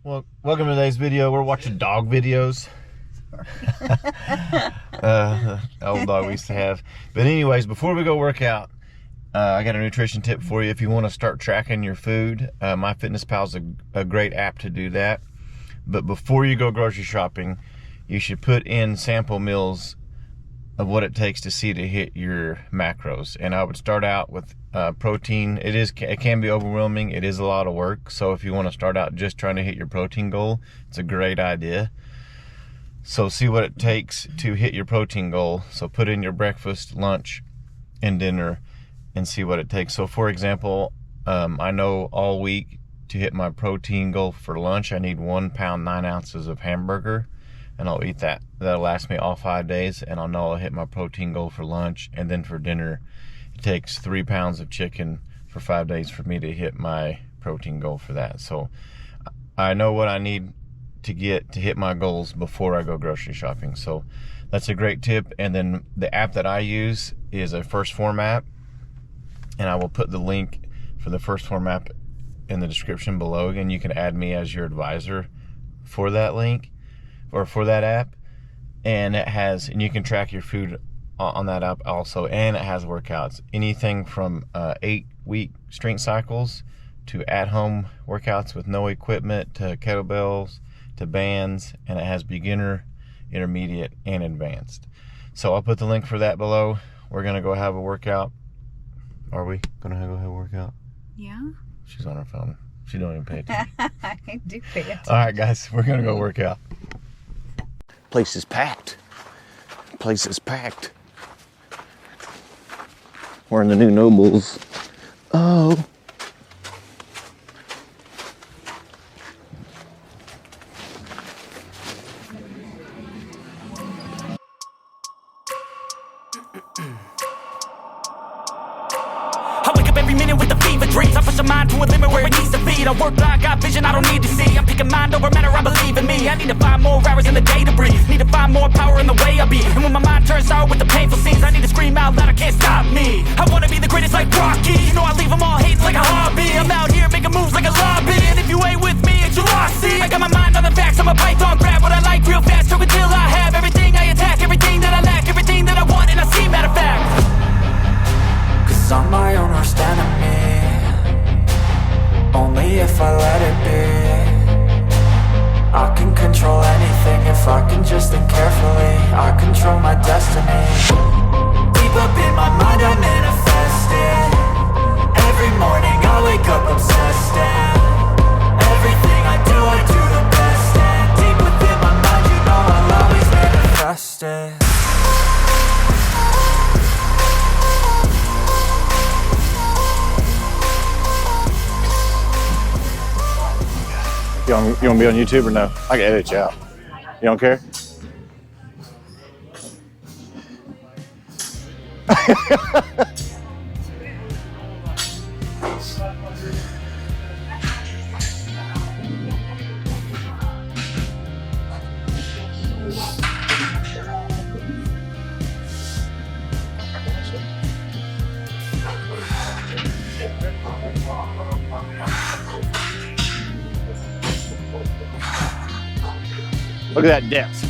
Well, welcome to today's video. We're watching dog videos. Old dog we used to have. But anyways, before we go work out, I got a nutrition tip for you. If you want to start tracking your food, MyFitnessPal is a great app to do that. But before you go grocery shopping, you should put in sample meals of what it takes to hit your macros. And I would start out with protein. It can be overwhelming. It is a lot of work. So if you want to start out just trying to hit your protein goal, it's a great idea. So see what it takes to hit your protein goal. So put in your breakfast, lunch, and dinner and see what it takes. So for example, I know all week to hit my protein goal for lunch, I need 1 pound 9 ounces of hamburger, and I'll eat that. That'll last me all 5 days, and I'll know I'll hit my protein goal for lunch. And then for dinner, it takes 3 pounds of chicken for 5 days for me to hit my protein goal for that. So I know what I need to get to hit my goals before I go grocery shopping. So that's a great tip. And then the app that I use is a First Form app, and I will put the link for the First Form app in the description below. Again, you can add me as your advisor for that link or for that app, and you can track your food on that app also, and it has workouts, anything from 8-week strength cycles to at-home workouts with no equipment to kettlebells to bands, and it has beginner, intermediate, and advanced. So I'll put the link for that below. We're gonna go have a workout. Are we gonna go have a workout? Yeah. She's on her phone. She don't even pay attention. I do pay attention. All right, guys, we're gonna go work out. Place is packed. Place is packed. We're in the new Nobles. Oh. I wake up every minute with the fever dreams. I push my mind to a limit where it needs to be. I work blind, got vision I don't need to see. I'm picking mind over matter, I believe in me. I need to find more hours in the day to breathe. Need to find more power in the way I be. And when my mind turns sour with the painful scenes, I need to scream out loud, I can't stop me. I wanna be the greatest like Rocky. You know I leave them all hating like a hobby. I'm out here making moves like a lobby. And if you ain't with me, it's your loss, see. I got my mind on the facts, I'm a python. Grab what I like real fast, choke until I have everything I attack. Everything that I lack, everything that I want, and I see, matter of fact. Cause I'm my own worst enemy. Only if I let it be. I can control anything if I can just think carefully. I control my destiny. Deep up in my mind I manifest it. Every morning I wake up obsessed, and everything I do the best. And deep within my mind you know I'll always manifest it. You want to be on YouTube or no? I can edit you out. You don't care? Look at that depth.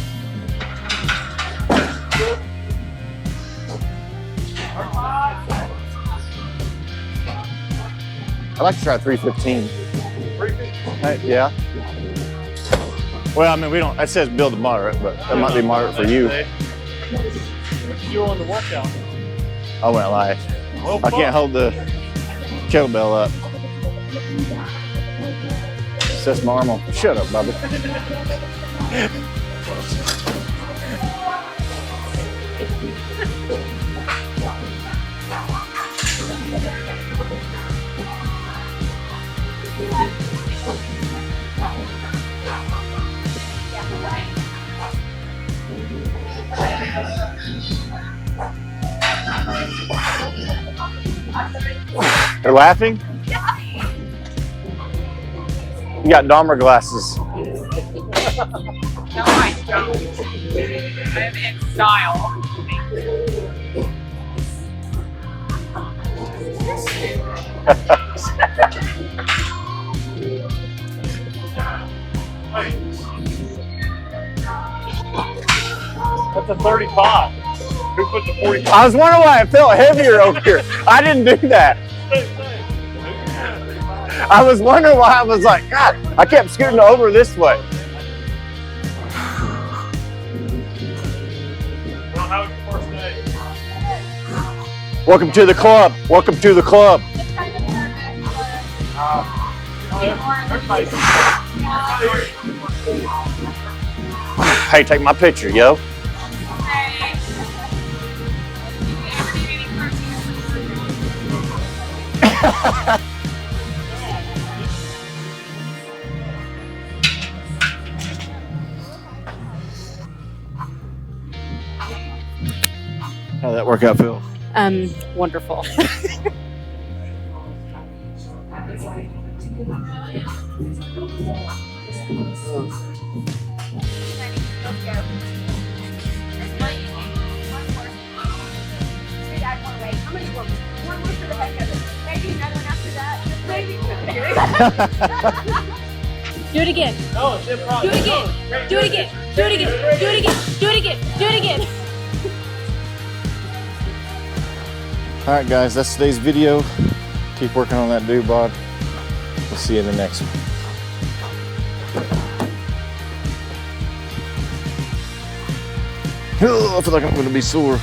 I'd like to try 315. 315? Yeah. Well, I mean, we don't, that says build to moderate, but that might be moderate for you. What you do on the workout? I won't lie. I can't hold the kettlebell up. That's my arm on. Shut up, Bobby. They're laughing? You got Dahmer glasses. No, I don't. I'm in style. That's a 35. Who put the 45? I was wondering why it felt heavier over here. I didn't do that. I was wondering why I was like, God, I kept scooting over this way. Well, how was your first day? Welcome to the club. Welcome to the club. Hey, take my picture, yo. How'd that workout feel? Wonderful. Do it again. No, it's improv. Do it again. Do it again. Do it again. Do it again. Do it again. Do it again. All right, guys, that's today's video. Keep working on that dude bod. We'll see you in the next one. I feel like I'm gonna be sore.